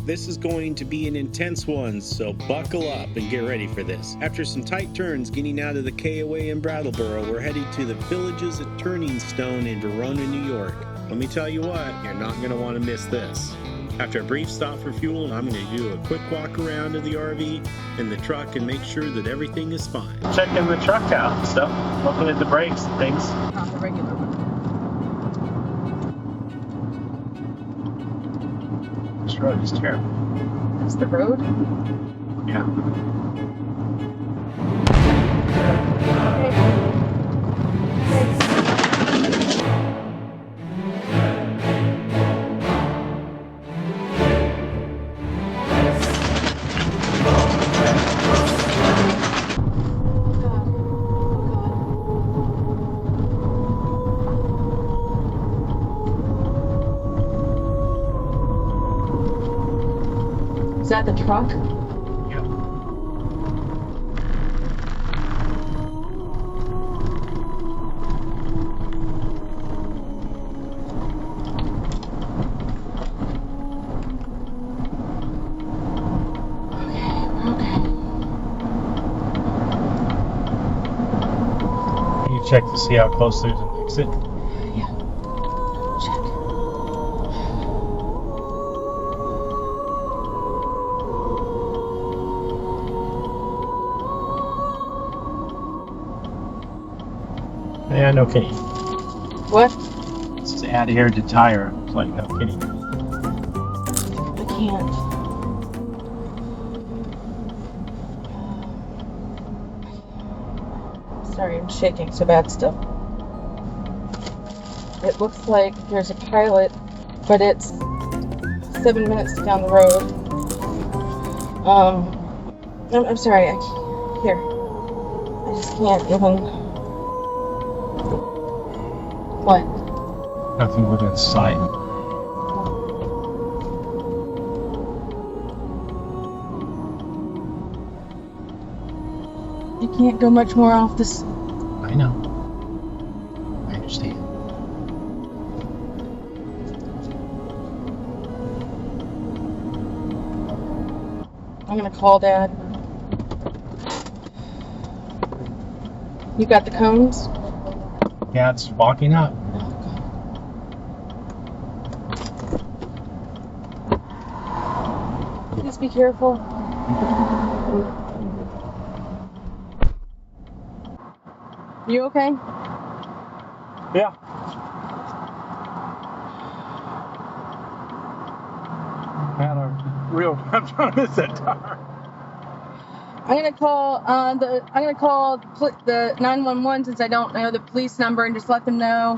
This is going to be an intense one, so buckle up and get ready for this. After some tight turns getting out of the KOA in Brattleboro, we're heading to the Villages at Turning Stone in Verona, New York. Let me tell you what, you're not going to want to miss this. After a brief stop for fuel, I'm going to do a quick walk around of the RV and the truck and make sure that everything is fine. Checking the truck out and stuff, looking at the brakes and things. Not the regular one. This road is terrible. That's the road? Yeah. Is that the truck? Yeah. Can you check to see how close there's an exit? Yeah. Check. Yeah, no kidding. What? This is add here to tire. It's like no kidding. I can't. Sorry, I'm shaking so bad still. It looks like there's a pilot, but it's 7 minutes down the road. I'm sorry, I just can't even. What? Nothing within sight. You can't go much more off this. I know. I understand. I'm gonna call Dad. You got the cones? Yeah, it's walking up. Please be careful. You okay? Yeah. Had our real time on this tire. I'm gonna call the 911 since I don't know the police number and just let them know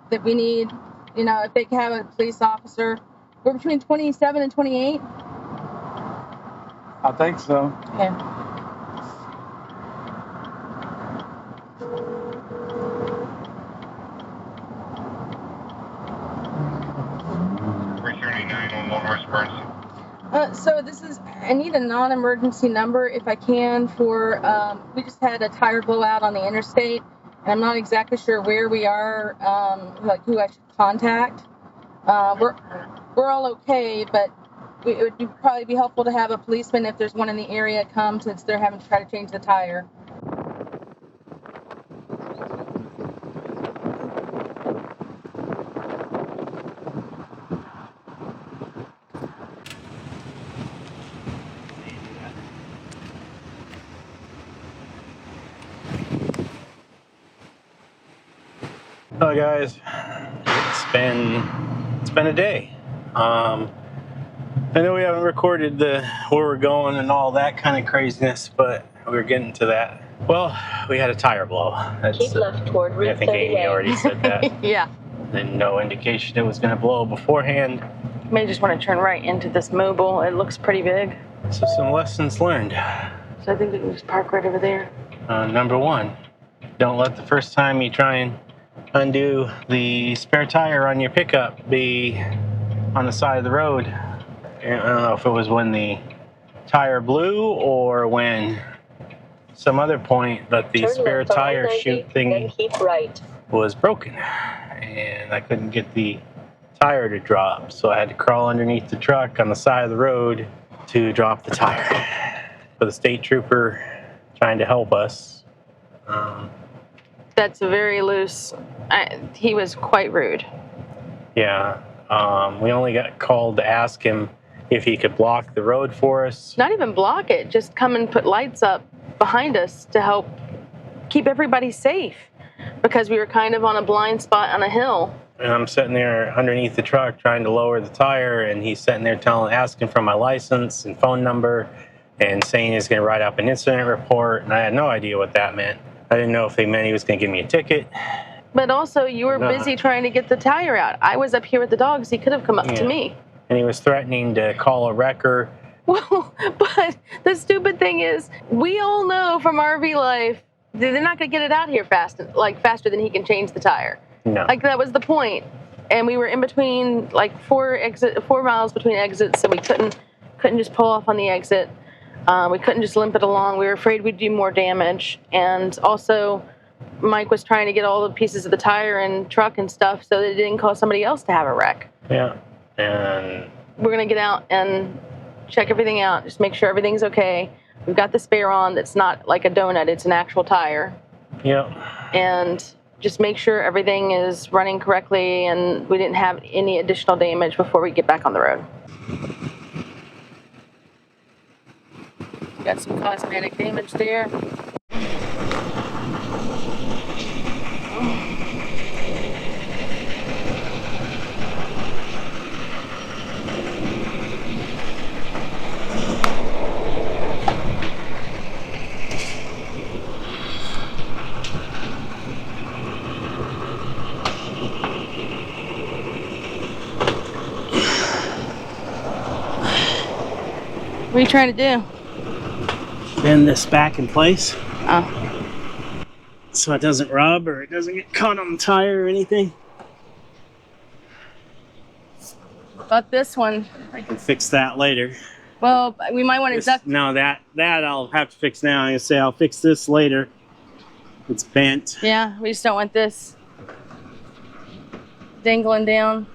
that we need, if they can have a police officer. We're between 27 and 28. I think so. Okay. So I need a non-emergency number if I can for, we just had a tire blowout on the interstate, and I'm not exactly sure where we are, who I should contact. We're all okay, but it would probably be helpful to have a policeman if there's one in the area come since they're having to try to change the tire. Hello guys, it's been a day. I know we haven't recorded where we're going and all that kind of craziness, but we're getting to that. Well, we had a tire blow. Keep left toward Route 38. I think Amy already said that. Yeah. And no indication it was going to blow beforehand. You may just want to turn right into this mobile. It looks pretty big. So some lessons learned. So I think we can just park right over there. Number one, don't let the first time you try and undo the spare tire on your pickup be on the side of the road. And I don't know if it was when the tire blew or when some other point, but the spare tire chute thingy keep right. was broken and I couldn't get the tire to drop. So I had to crawl underneath the truck on the side of the road to drop the tire. For the state trooper trying to help us. That's very loose. He was quite rude. Yeah. We only got called to ask him if he could block the road for us. Not even block it, just come and put lights up behind us to help keep everybody safe, because we were kind of on a blind spot on a hill. And I'm sitting there underneath the truck trying to lower the tire, and he's sitting there asking for my license and phone number and saying he's going to write up an incident report, and I had no idea what that meant. I didn't know if they meant he was going to give me a ticket. But also, you were busy trying to get the tire out. I was up here with the dogs. He could have come up to me. And he was threatening to call a wrecker. Well, but the stupid thing is, we all know from RV life, they're not going to get it out here faster than he can change the tire. No. Like, that was the point. And we were in between, like, 4 miles between exits, so we couldn't just pull off on the exit. We couldn't just limp it along. We were afraid we'd do more damage. And also, Mike was trying to get all the pieces of the tire and truck and stuff so that it didn't cause somebody else to have a wreck. Yeah. And we're going to get out and check everything out, just make sure everything's okay. We've got the spare on that's not like a donut, it's an actual tire. Yeah. And just make sure everything is running correctly and we didn't have any additional damage before we get back on the road. Got some cosmetic damage there. What are you trying to do? Bend this back in place. Oh. So it doesn't rub or it doesn't get caught on the tire or anything. But this one, I can fix that later. well, we might want to duck. No, that I'll have to fix now. I'm gonna say I'll fix this later. It's bent. Yeah, we just don't want this dangling down.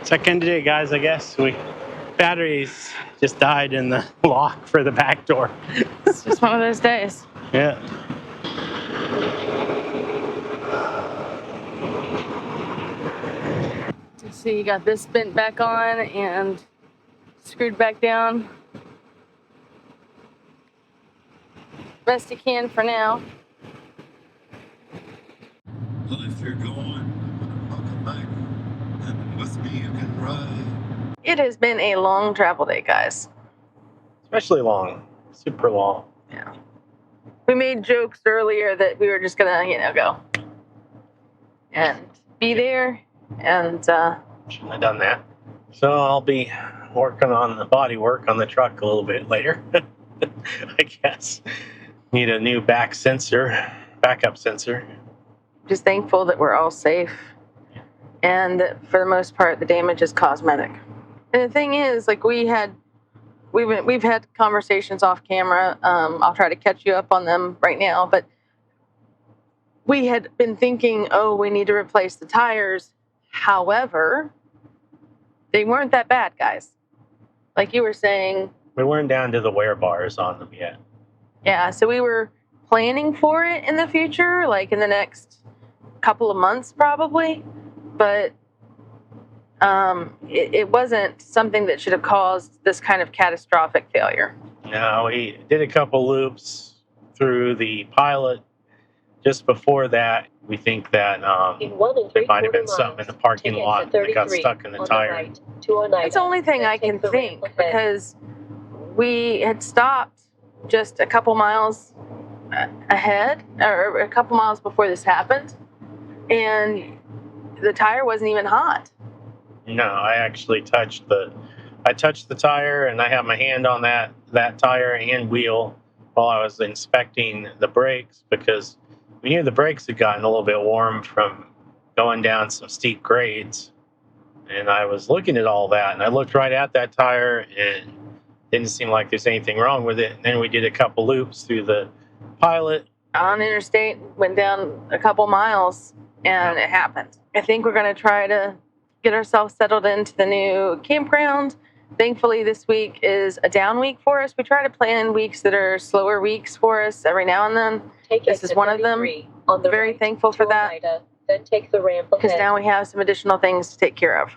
Second today, guys, I guess. Batteries just died in the lock for the back door. It's just one of those days. Yeah. You see, you got this bent back on and screwed back down. Best you can for now. Well, if you're going, welcome back. And with me you can ride. It has been a long travel day, guys. especially long, super long. Yeah. We made jokes earlier that we were just gonna, go and be there, and Shouldn't have done that. So I'll be working on the body work on the truck a little bit later, I guess. Need a new backup sensor. just thankful that we're all safe, and that for the most part the damage is cosmetic. And the thing is, like, we've had conversations off camera. I'll try to catch you up on them right now, but we had been thinking, we need to replace the tires. However, they weren't that bad, guys. Like you were saying. We weren't down to the wear bars on them yet. Yeah, so we were planning for it in the future, like in the next couple of months probably, but it wasn't something that should have caused this kind of catastrophic failure. No, we did a couple loops, through the pilot just before that. We think that there might have been something in the parking lot that got stuck in the tire. It's the only thing I can think, because we had stopped just a couple miles ahead, or a couple miles before this happened, and the tire wasn't even hot. No, I actually touched the tire, and I had my hand on that tire and wheel while I was inspecting the brakes, because we knew the brakes had gotten a little bit warm from going down some steep grades. And I was looking at all that, and I looked right at that tire, and didn't seem like there's anything wrong with it. And then we did a couple loops through the pilot. On interstate, went down a couple miles, and it happened. I think we're going to try to get ourselves settled into the new campground. Thankfully, this week is a down week for us. We try to plan weeks that are slower weeks for us every now and then. This is one of them. I'm very thankful for that. Armada, then take the ramp Because ahead. now we have some additional things to take care of.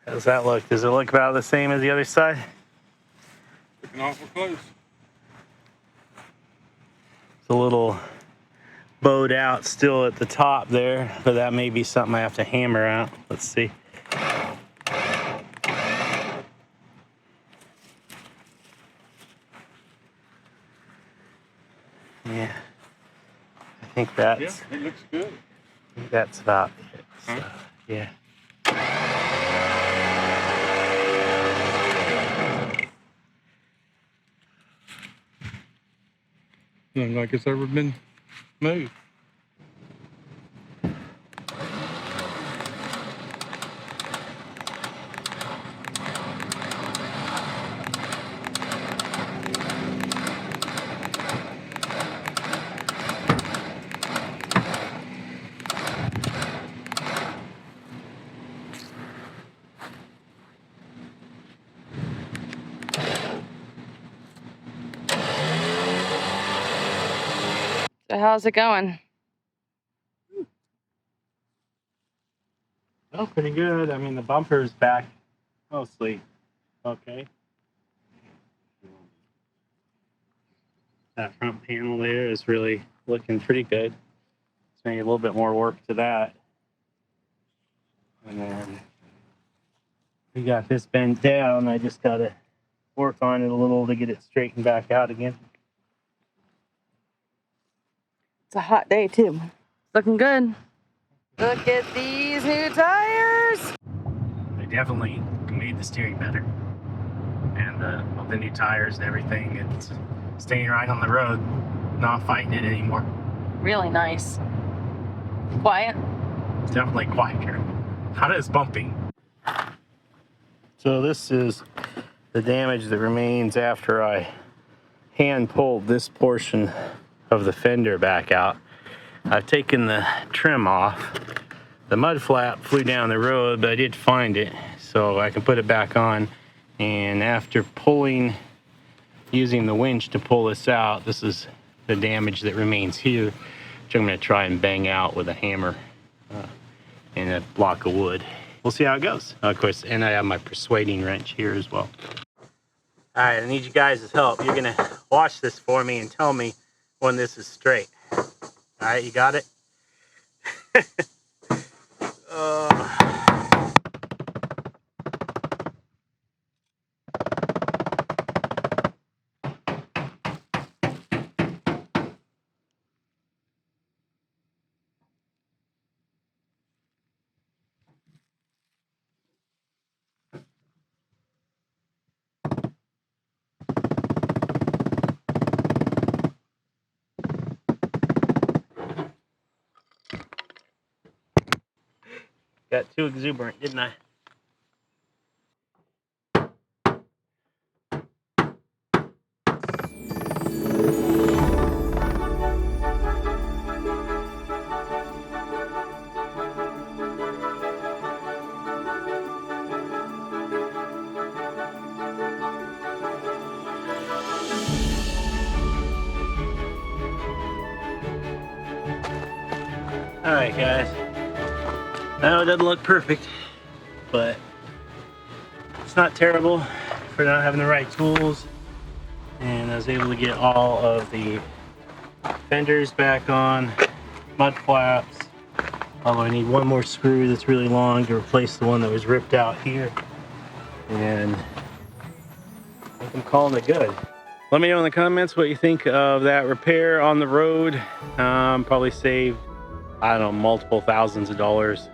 How does that look? Does it look about the same as the other side? Looking awful close. It's a little bowed out still at the top there, but that may be something I have to hammer out. Let's see. Yeah, I think that's. Yeah, it looks good. I think that's about it. So, yeah. Doesn't look like it's ever been moved. So how's it going? Oh, pretty good. I mean, the bumper's back mostly okay. That front panel there is really looking pretty good. It's maybe a little bit more work to that. And then we got this bent down. I just got to work on it a little to get it straightened back out again. It's a hot day too. Looking good. Look at these new tires. They definitely made the steering better. And the new tires and everything, it's staying right on the road, not fighting it anymore. Really nice. Quiet. It's definitely quieter. Not as bumpy. So this is the damage that remains after I hand pulled this portion of the fender back out. I've taken the trim off. The mud flap flew down the road, but I did find it, so I can put it back on. And after using the winch to pull this out, this is the damage that remains here, which I'm going to try and bang out with a hammer and a block of wood. We'll see how it goes. Of course, and I have my persuading wrench here as well. All right, I need you guys' help. You're going to watch this for me and tell me when this is straight. All right, you got it? Got too exuberant, didn't I? Alright guys, I know it doesn't look perfect, but it's not terrible for not having the right tools. And I was able to get all of the fenders back on, mud flaps, although I need one more screw that's really long to replace the one that was ripped out here. And I think I'm calling it good. Let me know in the comments what you think of that repair on the road. Probably saved, I don't know, multiple thousands of dollars